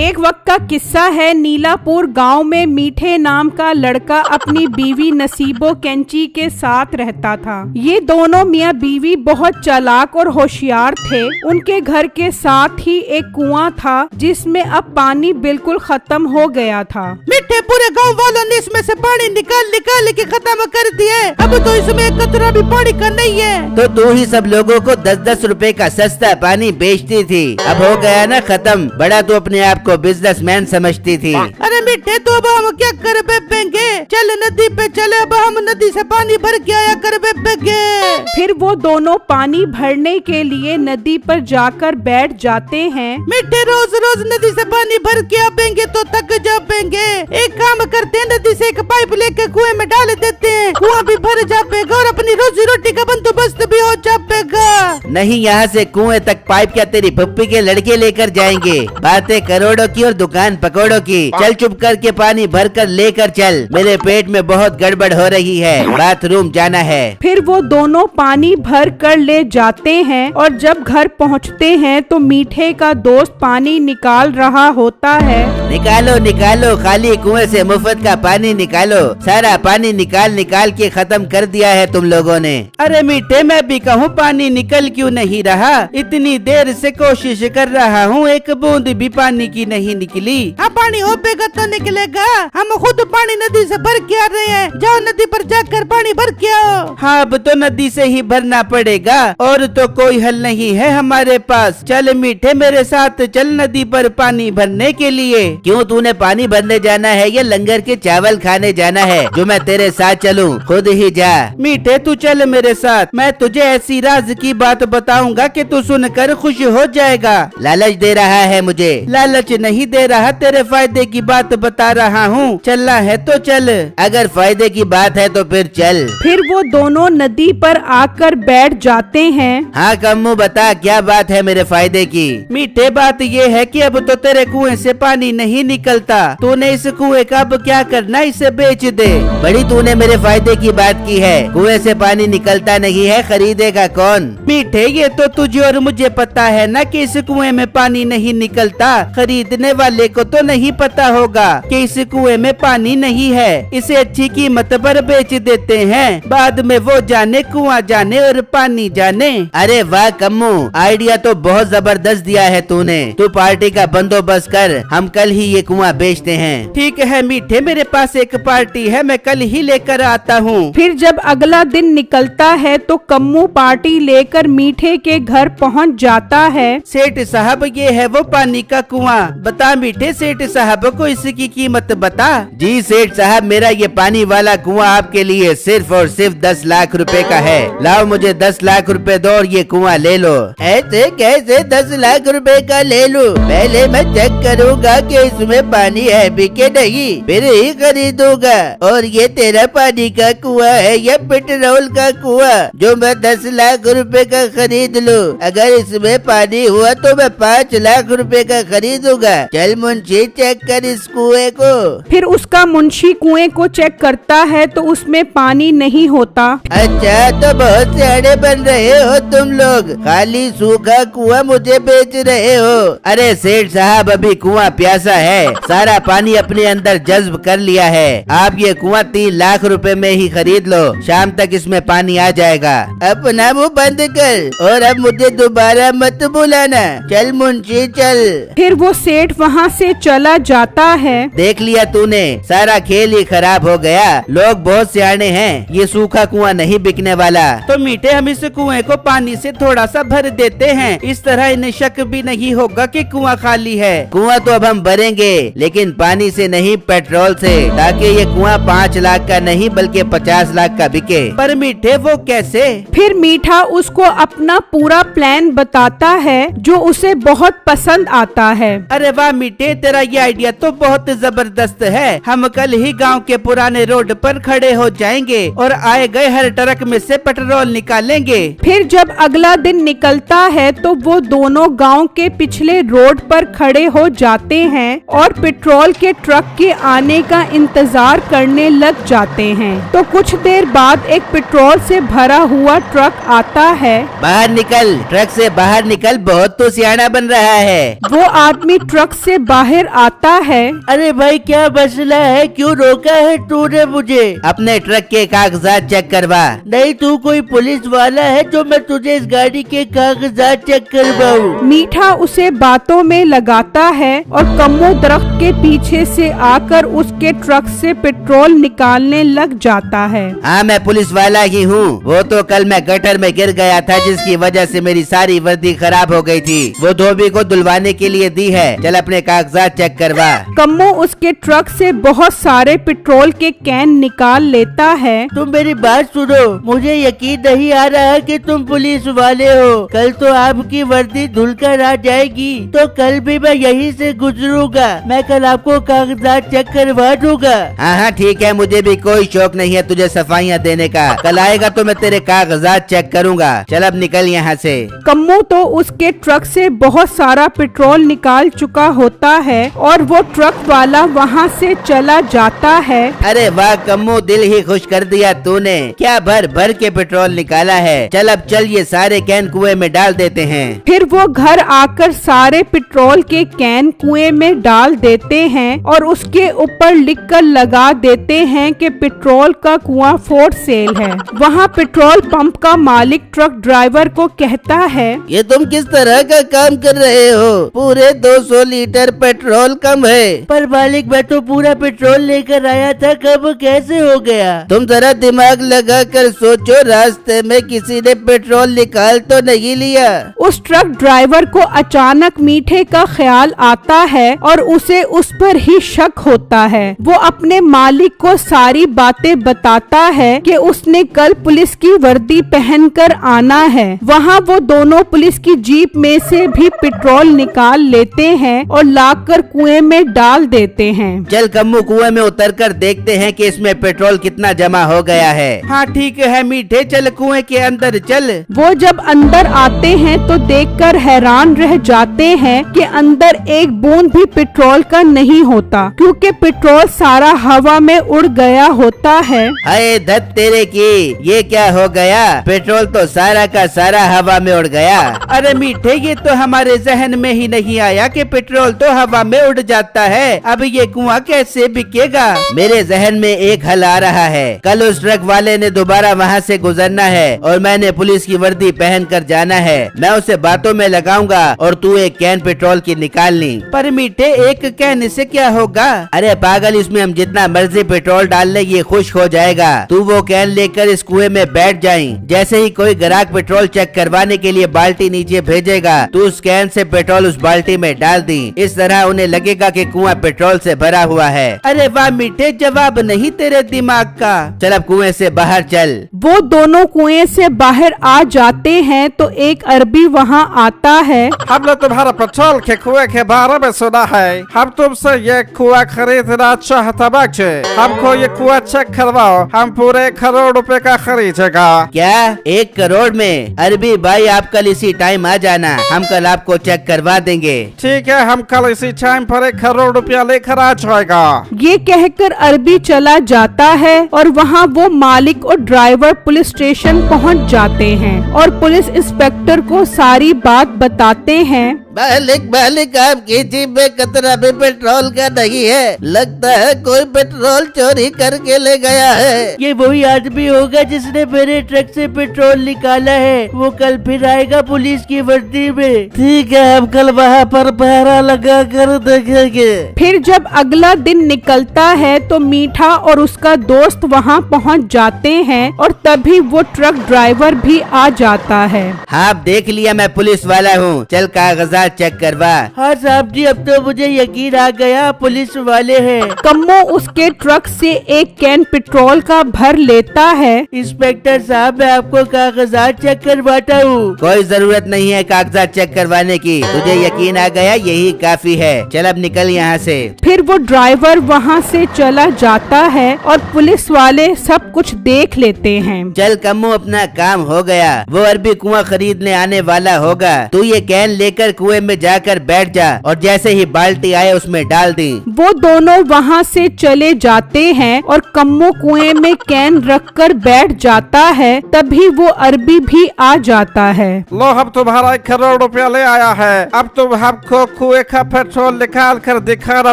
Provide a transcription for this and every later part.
एक वक्त का किस्सा है। नीलापुर गांव में मीठे नाम का लड़का अपनी बीवी नसीबो कैंची के साथ रहता था। ये दोनों मियाँ बीवी बहुत चालाक और होशियार थे। उनके घर के साथ ही एक कुआं था जिसमें अब पानी बिल्कुल खत्म हो गया था। मीठे पूरे गांव वालों ने इसमें से पानी निकाल निकाल के खत्म कर दिया। अब तो इसमें एक कतरा भी पानी का नहीं है। तो तू ही सब लोगों को 10-10 रुपए का सस्ता पानी बेचती थी, अब हो गया ना खत्म। बड़ा तू अपने आप को बिजनेसमैन समझती थी। अरे मीठे तो अब हम क्या कर बेपेंगे, चल नदी पे चले, अब हम नदी से पानी भर के आया कर बेपेंगे। फिर वो दोनों पानी भरने के लिए नदी पर जाकर बैठ जाते हैं। मीठे रोज रोज नदी से पानी भर के आएंगे तो थक जाएंगे। एक काम करते हैं, नदी से एक पाइप लेके कुएं में डाल देते हैं, कुआं भी भर जाएगा और अपनी रोजी रोटी का बंदोबस्त भी हो जाएगा। नहीं, यहाँ से कुएं तक पाइप क्या तेरी पप्पी के लड़के लेकर जाएंगे? बातें करोड़ों की और दुकान पकौड़ों की। चल चुप करके पानी भर कर लेकर चल, मेरे पेट में बहुत गड़बड़ हो रही है, बाथरूम जाना है। फिर वो दोनों पानी भर कर ले जाते हैं और जब घर पहुँचते हैं तो मीठे का दोस्त पानी निकाल रहा होता है। निकालो निकालो, खाली कुएं से मुफ्त का पानी निकालो। सारा पानी निकाल निकाल के खत्म कर दिया है तुम लोगों ने। अरे मीठे, मैं भी कहूँ पानी निकल क्यों नहीं रहा? इतनी देर से कोशिश कर रहा हूँ, एक बूंद भी पानी की नहीं निकली। हाँ, पानी हो पेगा तो निकलेगा। हम खुद पानी नदी से भर के आ रहे हैं, जाओ नदी पर जाकर पानी भर के आओ। हाँ, अब तो नदी से ही भरना पड़ेगा और तो कोई हल नहीं है हमारे पास। चल मीठे, मेरे साथ चल नदी पर पानी भरने के लिए। क्यों, तूने पानी भरने जाना है या लंगर के चावल खाने जाना है जो मैं तेरे साथ चलूं? खुद ही जा। मीठे तू चल मेरे साथ, मैं तुझे ऐसी राज की बात बताऊंगा कि तू सुनकर खुश हो जाएगा। लालच दे रहा है मुझे? लालच नहीं दे रहा, तेरे फायदे की बात बता रहा हूँ। चलना है तो चल। अगर फायदे की बात है तो फिर चल। फिर वो दोनों नदी पर आकर बैठ जाते हैं। हाँ कम्मू, बता क्या बात है मेरे फायदे की? मीठे, बात ये है कि अब तो तेरे कुएं से पानी नहीं निकलता। तूने इस कुएं का अब क्या करना, इसे बेच दे। बड़ी तूने मेरे फायदे की बात की है। कुएं से पानी निकलता नहीं है, खरीदेगा कौन? मीठे, ये तो तुझे और मुझे पता है ना कि इस कुएं में पानी नहीं निकलता। खरीदने वाले को तो नहीं पता होगा कि इस कुएं में पानी नहीं है। इसे अच्छी कीमत पर बेच देते हैं, बाद में वो जाने कुआं जाने और पानी जाने। अरे वाह कम्मू, आइडिया तो बहुत जबरदस्त दिया है तूने। तू पार्टी का बंदोबस्त कर, हम कल ही ये कुआं बेचते हैं। ठीक है मीठे, मेरे पास एक पार्टी है, मैं कल ही लेकर आता हूँ। फिर जब अगला दिन निकलता है तो कम्मू पार्टी लेकर मीठे के घर पहुँच जाता है। सेठ साहब, ये है वो पानी का कुआं। बता मीठे, सेठ साहब को इसकी कीमत बता। जी सेठ साहब, मेरा ये पानी वाला कुआं आपके लिए सिर्फ और सिर्फ 10 लाख रुपए का है। लाओ मुझे 10 लाख रुपए दो और ये कुआं ले लो। ऐसे कैसे 10 लाख रुपए का ले लूं? पहले मैं चेक करूंगा कि इसमें पानी है भी के नहीं, फिर ही खरीदूंगा। और ये तेरा पानी का कुआं है या पेट्रोल का कुआं जो मैं 10 लाख रुपए का खरीद लूं? अगर इसमें पानी हुआ तो मैं 5 लाख रुपए का खरीदूंगा। चल मुंशी, चेक कर इस कुएं को। फिर उसका मुंशी कुएं को चेक करता है तो उसमें पानी नहीं होता। अच्छा, तो बहुत सियाने बन रहे हो तुम लोग, खाली सूखा कुआं मुझे बेच रहे हो। अरे सेठ साहब, अभी कुआं प्यासा है, सारा पानी अपने अंदर जज्ब कर लिया है। आप ये कुआं 3 लाख रुपए में ही खरीद लो, शाम तक इसमें पानी आ जाएगा। अपना मुंह बंद कर और अब मुझे दोबारा मत बुलाना। चल मुंशी चल। फिर वो सेठ वहाँ से चला जाता है। देख लिया तूने, सारा खेल ही खराब हो गया। लोग बहुत सियाने हैं, ये सूखा कुआं नहीं बिकने वाला। तो मीठे, हम इस कुएं को पानी से थोड़ा सा भर देते हैं, इस तरह इन्हें शक भी नहीं होगा कि कुआं खाली है। कुआं तो अब हम भरेंगे, लेकिन पानी से नहीं, पेट्रोल से, ताकि ये कुआं 5 लाख का नहीं बल्कि 50 लाख का बिके। पर मीठे, वो कैसे? फिर मीठा उसको अपना पूरा प्लान बताता है जो उसे बहुत पसंद आता है। अरे वाह मीठे, तेरा ये आइडिया तो बहुत जबरदस्त है। हम कल ही गांव के पुराने रोड पर खड़े हो जाएंगे और आए गए हर ट्रक में से पेट्रोल निकालेंगे। फिर जब अगला दिन निकलता है तो वो दोनों गांव के पिछले रोड पर खड़े हो जाते हैं। हैं और पेट्रोल के ट्रक के आने का इंतजार करने लग जाते हैं। तो कुछ देर बाद एक पेट्रोल से भरा हुआ ट्रक आता है। बाहर निकल, ट्रक से बाहर निकल, बहुत तो सियाना बन रहा है। वो आदमी ट्रक से बाहर आता है। अरे भाई क्या मसला है, क्यों रोका है तूने मुझे? अपने ट्रक के कागजात चेक करवा। नहीं, तू कोई पुलिस वाला है जो मैं तुझे इस गाड़ी के कागजात चेक करवाऊं? मीठा उसे बातों में लगाता है और कम्मो दरख्त के पीछे से आकर उसके ट्रक से पेट्रोल निकालने लग जाता है। हाँ, मैं पुलिस वाला ही हूँ। वो तो कल मैं गटर में गिर गया था, जिसकी वजह से मेरी सारी वर्दी खराब हो गई थी। वो धोबी को धुलवाने के लिए दी है। चल अपने कागजात चेक करवा। कम्मो उसके ट्रक से बहुत सारे पेट्रोल के कैन निकाल लेता है। तुम मेरी बात सुनो, मुझे यकीन नहीं आ रहा कि तुम पुलिस वाले हो। कल तो आपकी वर्दी धुलकर आ जाएगी, तो कल भी मैं यहीं से गुजरूंगा। मैं कल आपको कागजात चेक करवा दूंगा। हाँ, ठीक है, मुझे भी कोई शौक नहीं है तुझे सफाइयाँ देने का। कल आएगा तो मैं तेरे कागजात चेक करूँगा। चल अब निकल यहाँ से। कम्मो तो उसके ट्रक से बहुत सारा पेट्रोल निकाल चुका होता है और वो ट्रक वाला वहाँ से चला जाता है। अरे वाह कम्मो, दिल ही खुश कर दिया तूने। क्या भर भर के पेट्रोल निकाला है। चल अब चल, ये सारे कैन कुएं में डाल देते हैं। फिर वो घर आकर सारे पेट्रोल के कैन कुएं में डाल देते हैं और उसके ऊपर लिखकर लगा देते हैं कि पेट्रोल का कुआं फॉर सेल है। वहाँ पेट्रोल पंप का मालिक ट्रक ड्राइवर को कहता है, ये तुम किस तरह का काम कर रहे हो? पूरे 200 लीटर पेट्रोल कम है। पर मालिक, मैं तो पूरा पेट्रोल लेकर आया था, कब कैसे हो गया? तुम जरा दिमाग लगा कर सोचो, रास्ते में किसी ने पेट्रोल निकाल तो नहीं लिया? उस ट्रक ड्राइवर को अचानक मीठे का ख्याल आता है और उसे उस पर ही शक होता है। वो अपने मालिक को सारी बातें बताता है कि उसने कल पुलिस की वर्दी पहनकर आना है। वहाँ वो दोनों पुलिस की जीप में से भी पेट्रोल निकाल लेते हैं और लाकर कुएं में डाल देते हैं। चल कम्मू, कुएं में उतरकर देखते हैं कि इसमें पेट्रोल कितना जमा हो गया है। हाँ ठीक है मीठे, चल कुएं के अंदर चल। वो जब अंदर आते हैं तो देखकर हैरान रह जाते हैं कि अंदर एक बूंद भी पेट्रोल का नहीं होता, क्योंकि पेट्रोल सारा हवा में उड़ गया होता है। हाय धत तेरे की, ये क्या हो गया? पेट्रोल तो सारा का सारा हवा में उड़ गया। अरे मीठे, ये तो हमारे जहन में ही नहीं आया कि पेट्रोल तो हवा में उड़ जाता है। अब ये कुआं कैसे बिकेगा? मेरे जहन में एक हल आ रहा है। कल उस ट्रक वाले ने दोबारा वहाँ से गुजरना है और मैंने पुलिस की वर्दी पहन कर जाना है। मैं उसे बातों में लगाऊंगा और तू एक कैन पेट्रोल की निकाल ली। पर मीठे, एक कैन से क्या होगा? अरे पागल, इसमें हम जितना मर्जी पेट्रोल डाल ले ये खुश हो जाएगा। तू वो कैन लेकर इस कुएं में बैठ जाई। जैसे ही कोई ग्राहक पेट्रोल चेक करवाने के लिए बाल्टी नीचे भेजेगा, तू उस कैन से पेट्रोल उस बाल्टी में डाल दी। इस तरह उन्हें लगेगा कि कुआं पेट्रोल से भरा हुआ है। अरे वाह मीठे, जवाब नहीं तेरे दिमाग का। चल अब कुएं से बाहर चल। वो दोनों कुएं से बाहर आ जाते हैं तो एक अरबी वहाँ आता है। हमने तुम्हारे पेट्रोल के कुएं के बारे में सुना है। हम तुमसे ये कुआं खरीदना चाहता बच्चे। हमको ये कुआं चेक करवाओ, हम पूरे 1 करोड़ रुपए का खरीदेगा। क्या 1 करोड़ में? अरबी भाई, आप कल इसी टाइम आ जाना, हम कल आपको चेक करवा देंगे। ठीक है, हम कल इसी टाइम पर 1 करोड़ रुपया लेकर आ जाएगा। ये कहकर अरबी चला जाता है और वहाँ वो मालिक और ड्राइवर पुलिस स्टेशन पहुँच जाते हैं और पुलिस इंस्पेक्टर को सारी बात बताते हैं। मालिक, आपकी जीप में कतरा भी पेट्रोल का नहीं है। लगता है कोई पेट्रोल चोरी करके ले गया है। ये वही आदमी होगा जिसने मेरे ट्रक से पेट्रोल निकाला है। वो कल फिर आएगा पुलिस की वर्दी में। ठीक है, हम कल वहाँ पर पहरा लगा कर देखेंगे। फिर जब अगला दिन निकलता है तो मीठा और उसका दोस्त वहाँ पहुँच जाते हैं और तभी वो ट्रक ड्राइवर भी आ जाता है। हाँ, देख लिया, मैं पुलिस वाला हूँ। चल कागजात चेक करवा। हाँ साहब जी, अब तो मुझे यकीन आ गया, पुलिस वाले हैं। कम्मो उसके ट्रक से एक कैन पेट्रोल का भर लेता है। इंस्पेक्टर साहब, मैं आपको कागजात चेक करवाता हूँ। कोई जरूरत नहीं है कागजात चेक करवाने की, तुझे यकीन आ गया, यही काफी है। चल अब निकल यहाँ से। फिर वो ड्राइवर वहाँ से चला जाता है और पुलिस वाले सब कुछ देख लेते हैं। चल कम्मू, अपना काम हो गया। वो अरबी कुआं खरीदने आने वाला होगा। तू ये कैन लेकर कुएं में जाकर बैठ जा और जैसे ही बाल्टी आए उसमें डाल दी। वो दोनों वहाँ से चले जाते हैं और कम्मो कुएं में कैन रखकर बैठ जाता है। तभी वो अरबी भी आ जाता है। लो हम तुम्हारा 1 करोड़ रुपया ले आया है। अब तुम हमको कुएं का पेट्रोल निकाल कर दिखाना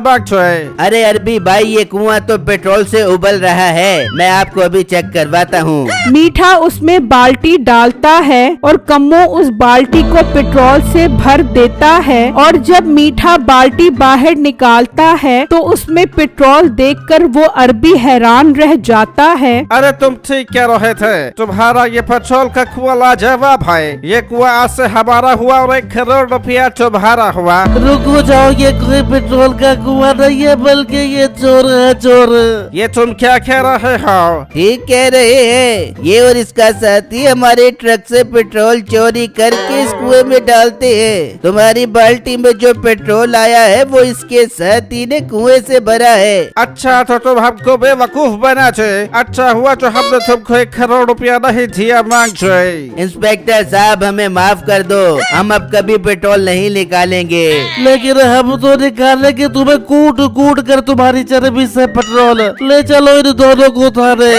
बाकी है। अरे अरबी भाई, ये कुआं तो पेट्रोल से उबल रहा है, मैं आपको अभी चेक करवाता हूँ। मीठा उसमें बाल्टी डालता है और कम्मो उस बाल्टी को पेट्रोल से भर देता है। और जब मीठा बाल्टी बाहर निकालता है तो उसमें पेट्रोल देखकर वो अरबी हैरान रह जाता है। अरे तुम ठीक कह रहे थे, तुम्हारा ये पेट्रोल का कुआं लाजवाब है। ये कुआं आज से हमारा हुआ और 1 करोड़ रुपया तुम्हारा हुआ। रुको जाओ, ये कोई पेट्रोल का कुआं नहीं है बल्कि ये चोर है, चोर। ये तुम क्या कह रहे हो? ठीक कह रहे हैं, ये और इसका साथी हमारे ट्रक से पेट्रोल चोरी करके इस कुएं में डालते हैं। तुम्हारी बाल्टी में जो पेट्रोल आया है वो इसके साथी ने कुएं से भरा है। अच्छा तो तुम हमको बेवकूफ बना थे। अच्छा हुआ जो हमने तुमको 1 करोड़ रुपया नहीं दिया मांग छे। इंस्पेक्टर साहब, हमें माफ कर दो, हम अब कभी पेट्रोल नहीं निकालेंगे। लेकिन हम तो निकालेंगे तुम्हें कूट कूट कर तुम्हारी चर्बी से पेट्रोल। ले चलो इन दोनों को थाने।